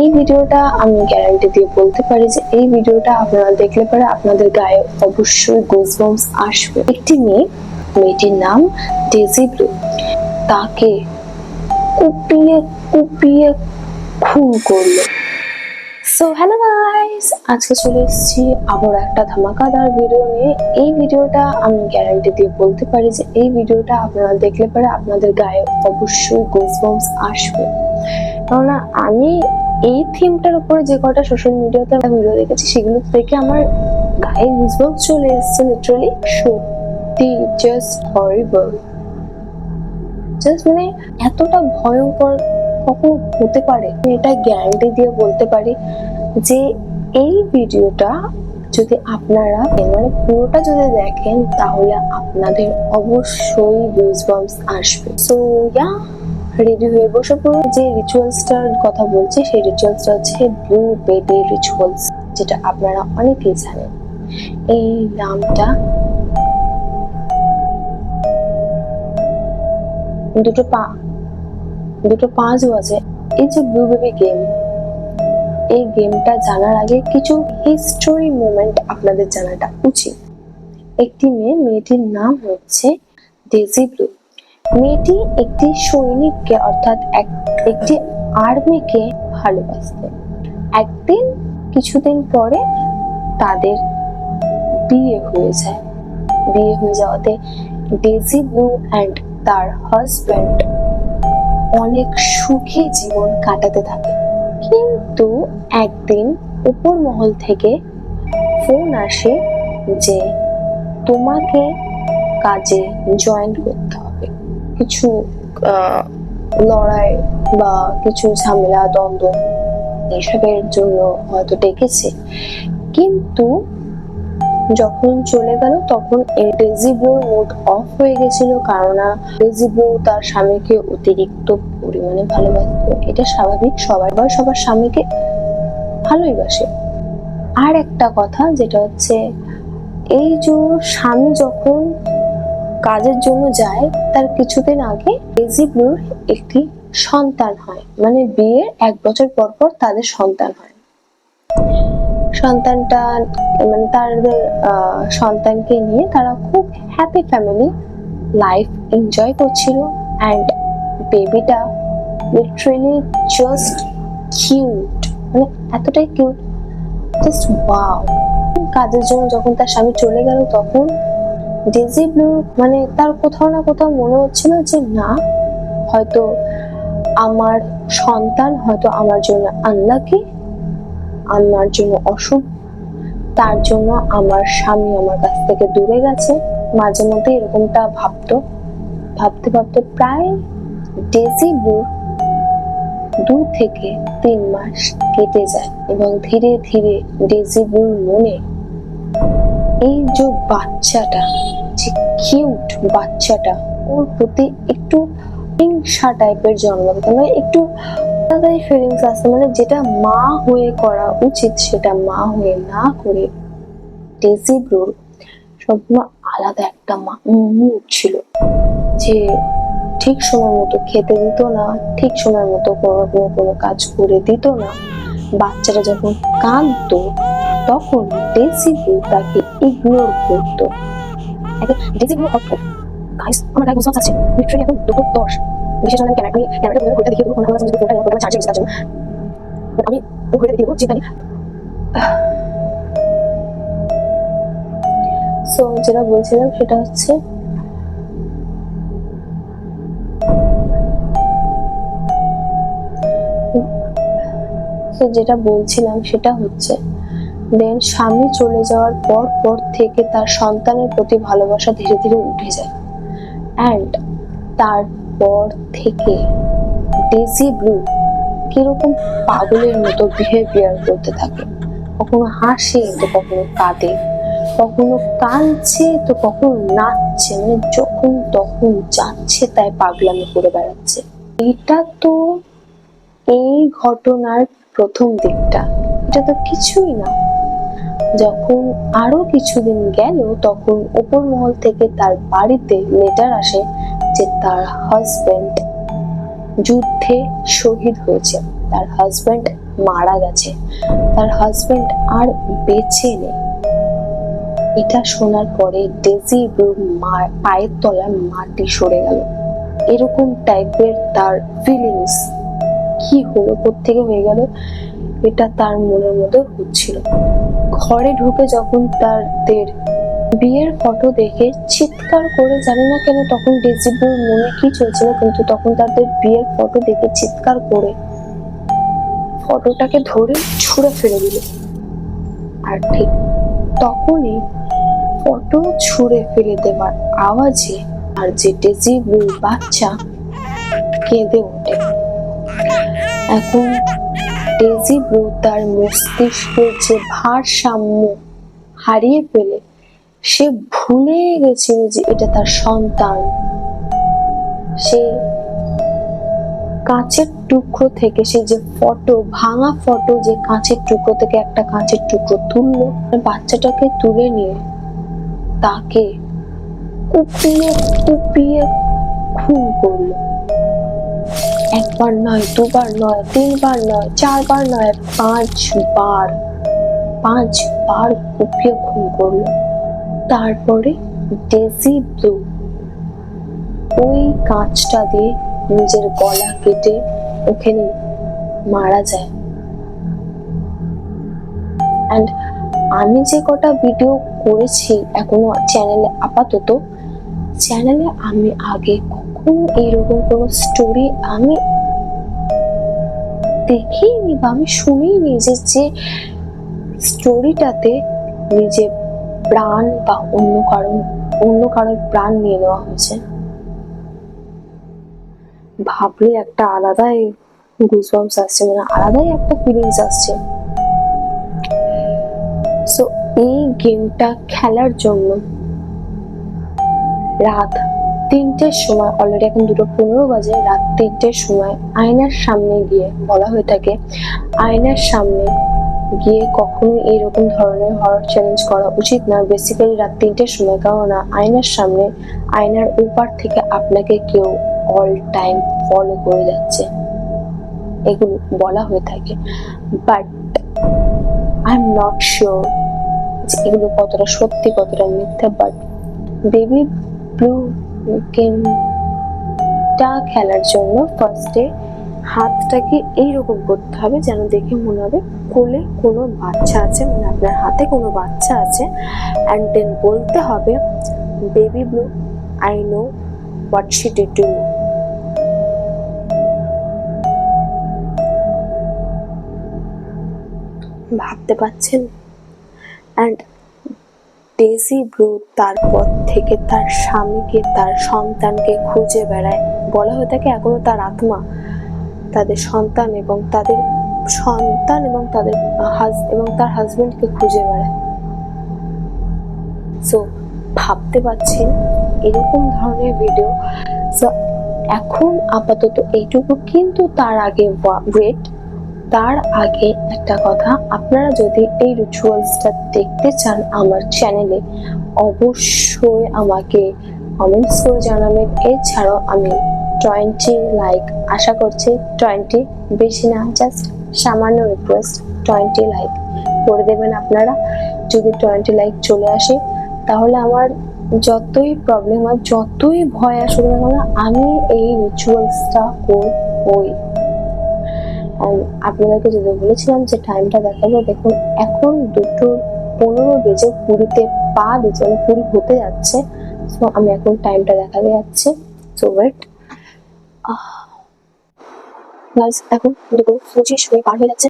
এই ভিডিওটা আমি গ্যারান্টি দিয়ে বলতে পারি যে এই ভিডিওটা আপনারা দেখলে পরে আপনাদের গায়ে অবশ্যই গুজবাম্পস আসবে। একটি মেয়েটির নাম ডেজি ব্লু, তাকে কুপিয়ে কুপিয়ে খুন করলো। সো হ্যালো গাইস, আজকে চলে এসেছি আবার একটা ধামাকাদার ভিডিও নিয়ে। এই ভিডিওটা আমি গ্যারান্টি দিয়ে বলতে পারি যে এই ভিডিওটা আপনারা দেখলে পরে আপনাদের গায়ে অবশ্যই গুজবাম্পস আসবে। কেননা আমি এই থিমটার উপরে যে কটা সোশ্যাল মিডিয়াতে ভিডিও দেখেছি সেগুলো দেখে আমার গায়ে গুজবাম্পস চলে এসেছে। লিটারালি সত্যি জাস্ট হরিবল, জাস্ট মানে এতটা ভয়ঙ্কর কখনো হতে পারে এটা গ্যারান্টি দিয়ে বলতে পারি যে এই ভিডিওটা যদি আপনারা মানে পুরোটা যদি দেখেন তাহলে আপনাদের অবশ্যই গুজবাম্পস আসবে। সো ইয়া, রেডি হয়ে বসে পড়ুন। যে রিচুয়ালসটার কথা বলছি সেই রিচুয়ালসটা হচ্ছে ব্লু বেবি রিচুয়ালস, যেটা আপনারা অনেকেই জানেন। এই নামটা দুটো পাঁচ আছে। এই যে ব্লু বেবি গেম, এই গেমটা জানার আগে কিছু হিস্টোরি মোমেন্ট আপনাদের জানাটা উচিত। একটি মেয়েটির নাম হচ্ছে ডেজি ব্লু। মেয়েটি একটি সৈনিককে অর্থাৎ একটি আর্মিকে ভালোবাসত। একদিন কিছুদিন পরে তাদের বিয়ে হয়ে যায়। বিয়ে হয়ে যাওয়াতে ডেজি ব্লু অ্যান্ড তার হাজব্যান্ড অনেক সুখী জীবন কাটাতে থাকে। কিন্তু একদিন উপর মহল থেকে ফোন আসে যে তোমাকে কাজে জয়েন করতে হবে। কিছু লড়াই বা কিছু ঝামেলা দ্বন্দ্ব এসবের জন্য হয়তো ডেকেছে। কিন্তু যখন চলে গেল তখন ডেজি ব্লুর মুড অফ হয়ে গেছিল, কারণ ডেজি ব্লু তার স্বামীকে অতিরিক্ত পরিমাণে ভালোবাসত। এটা স্বাভাবিক, সবার স্বামীকে ভালোই বাসে। আর একটা কথা যেটা হচ্ছে, এই যে স্বামী যখন কাজের জন্য যায় তার কিছুদিন আগে ডেজি ব্লুর একটি সন্তান হয়, মানে বিয়ের 1 বছর পর পর তাদের সন্তান হয়। সন্তানটা মানে তাদের সন্তানকে নিয়ে তারা খুব হ্যাপি ফ্যামিলি লাইফ এনজয় করছিল। অ্যান্ড বেবিটা লিটারালি জাস্ট কিউট, মানে এতটাই কিউট, জাস্ট ওয়াও। কাজের জন্য যখন তার স্বামী চলে গেল তখন ডেজি ব্লু মানে তার কোথাও না কোথাও মনে হচ্ছিল যে না, হয়তো আমার সন্তান হয়তো আমার জন্য আনলাকি, আমার জন্য অশুভ, তার জন্য আমার স্বামী আমার কাছ থেকে দূরে গেছে। মাঝে মধ্যে এরকমটা ভাবতে প্রায় ডেজি ব্লুর 2 থেকে 3 মাস কেটে যায় এবং ধীরে ধীরে ডেজি ব্লুর মনে এই যে বাচ্চাটা, যে কিউট বাচ্চাটা, ওর প্রতি একটু হিংসা টাইপের জন্মাবে, মানে একটু আলাদাই ফিলিংস আসে। মানে যেটা মা হয়ে করা উচিত সেটা মা হয়ে না করে ডেজি ব্লুর সম্পূর্ণ আলাদা একটা মুড ছিল, যে ঠিক সময় মতো খেতে দিত না, ঠিক সময় মতো কোনো কাজ করে দিত না। বাচ্চাটা যখন কাঁদতো তখন ডেজি ব্লু তাকে ইগনোর করতো। ডেজি ব্লু গাইস, আমার গায়ে গুজবাম্পস আছে লিটারালি। এখন 2:10 বিশেষ জন্য আমি ক্যামেরাটা বন্ধ করতে দেখিয়ে দেবো, ফোনটা যদি ফোনটা করে চার্জে বসার জন্য আমি ঘুরে দেখিয়ে দেবো চিন্তা নেই। সো যেটা বলছিলাম সেটা হচ্ছে, দেন স্বামী চলে যাওয়ার পর থেকে তার সন্তানের প্রতি ভালোবাসা ধীরে ধীরে উঠে যায়। অ্যান্ড তারপর থেকে ডেজি ব্লু কিরকম পাগলের মতো বিহেভিয়ার করতে থাকে। কখনো হাসে তো কখনো কাঁদে, কখনো কাঁদছে তো কখনো নাচছে, মানে যখন তখন যাচ্ছে তাই পাগলামি করে বেড়াচ্ছে। এটা তো এই ঘটনার প্রথম দিকটা, এটা তো কিছুই না। যখন আরো কিছুদিন গেল তখন উপর মহল থেকে তার বাড়িতে লেটার আসে যে তার হাজবেন্ড যুদ্ধে শহীদ হয়েছে। তার হাজবেন্ড মারা গেছে, তার হাজবেন্ড আর বেঁচে নেই। এটা শোনার পরে ডেজি ব্লুর পায়ের তলার মাটি সরে গেল। এরকম টাইপের তার ফিলিংস, কি হলো, কোত্থেকে হয়ে গেল, এটা তার মনের মধ্যে হচ্ছিল। ঘরে ঢুকে যখন তাদের বিয়ের ফটো দেখে চিৎকার করে, জানি না কেন তখন ডেজি ব্লুর মনে কি চলছিল, কিন্তু তখন তাদের বিয়ের ফটো দেখে চিৎকার করে ফটোটাকে ধরে ছুঁড়ে ফেলে দিল। আর ঠিক তখনই ফটো ছুঁড়ে ফেলে দেওয়ার আওয়াজে আর যে ডেজি ব্লুর বাচ্চা কেঁদে ওঠে। এখন ডেজি ব্লু তার মস্তিষ্কের যে ভারসাম্য হারিয়ে ফেলে, সে ভুলে গেছিল যে এটা তার সন্তান। সে কাঁচের টুকরো থেকে, সে যে ফটো, ভাঙা ফটো, যে কাঁচের টুকরো থেকে একটা কাঁচের টুকরো তুললো, বাচ্চাটাকে তুলে নিয়ে তাকে কুপিয়ে কুপিয়ে খুন করলো। একবার নয়, দুবার নয়, তিনবার নয়, চারবার নয়, পাঁচবার কুপিয়ে খুন করলো। তারপরে ডেজি ব্লু ওই কাঁচটা দিয়ে নিজের গলা কেটে ওখানে মারা যায়। এন্ড আমি যে কটা ভিডিও করেছি এখনো চ্যানেলে, আপাতত চ্যানেলে আমি আগে কখনো এইরকম কোনো স্টোরি আমি দেখিনি বা আমি শুনিনি যে স্টোরিটাতে নিজের প্রাণ বা অন্য কারোর প্রাণ নিয়ে নেওয়া হয়েছে। ভাবলে একটা আলাদাই গুজবাম্পস আসছে, মানে আলাদাই একটা ফিলিংস আসছে। সো এই গেমটা খেলার জন্য রাত 3টের সময়, অলরেডি এখন 2:15 বাজে, রাত 3টের সময় আয়নার সামনে গিয়ে, বলা হয়ে থাকে আয়নার সামনে গিয়ে কখনো এইরকম ধরনের হরর চ্যালেঞ্জ করা উচিত না, বেসিক্যালি রাত 3টের সময়, কারণ আয়নার সামনে, আয়নার ওপার থেকে আপনাকে কেউ অল টাইম ফলো করে যাচ্ছে, এগুলো বলা হয়ে থাকে। But I am not sure যে এগুলো কতটা সত্যি কতটা মিথ্যা। বাট বেবি ব্লু গেমটা খেলার জন্য ফার্স্টে হাতটাকে এইরকম করতে হবে যেন দেখে মনে হবে কোলে কোনো বাচ্চা আছে, মানে আপনার হাতে কোনো বাচ্চা আছে। অ্যান্ড দেন বলতে হবে, baby blue, I know what she did to you. ভাবতে পারছেন? অ্যান্ড ডেজি ব্লু তারপর থেকে তার স্বামীকে, তার সন্তানকে খুঁজে বেড়ায়। বলা হয়ে থাকে এখনো তার আত্মা তাদের সন্তান এবং তাদের তার হাজবেন্ডকে খুঁজে বেড়ায়। সো ভাবতে পারছেন এরকম ধরনের ভিডিও। সো এখন আপাতত এইটুকু, কিন্তু তার আগে তার আগে একটা কথা, আপনারা যদি এই রিচুয়ালসটা দেখতে চান আমার চ্যানেলে, অবশ্যই আমাকে কমেন্টস করে জানাবেন। এছাড়াও আমি 20 লাইক আশা করছি, 20, বেশি না, জাস্ট সামান্য রিকোয়েস্ট, 20 লাইক করে দেবেন আপনারা। যদি 20 লাইক চলে আসে, তাহলে আমার যতই প্রবলেম হয়, যতই ভয় আসুক না কেন, আমি এই রিচুয়ালসটা করবই। আপনাদেরকে যদি বলেছিলাম যে টাইমটা দেখাবো, দেখুন এখন 2:15 বেজে 20-তে পা দিচ্ছে, মানে 20 হতে যাচ্ছে। সো আমি এখন টাইমটা দেখাতে যাচ্ছে। সো ওয়েট, গাইস এখন 2:25 পার হয়ে যাচ্ছে।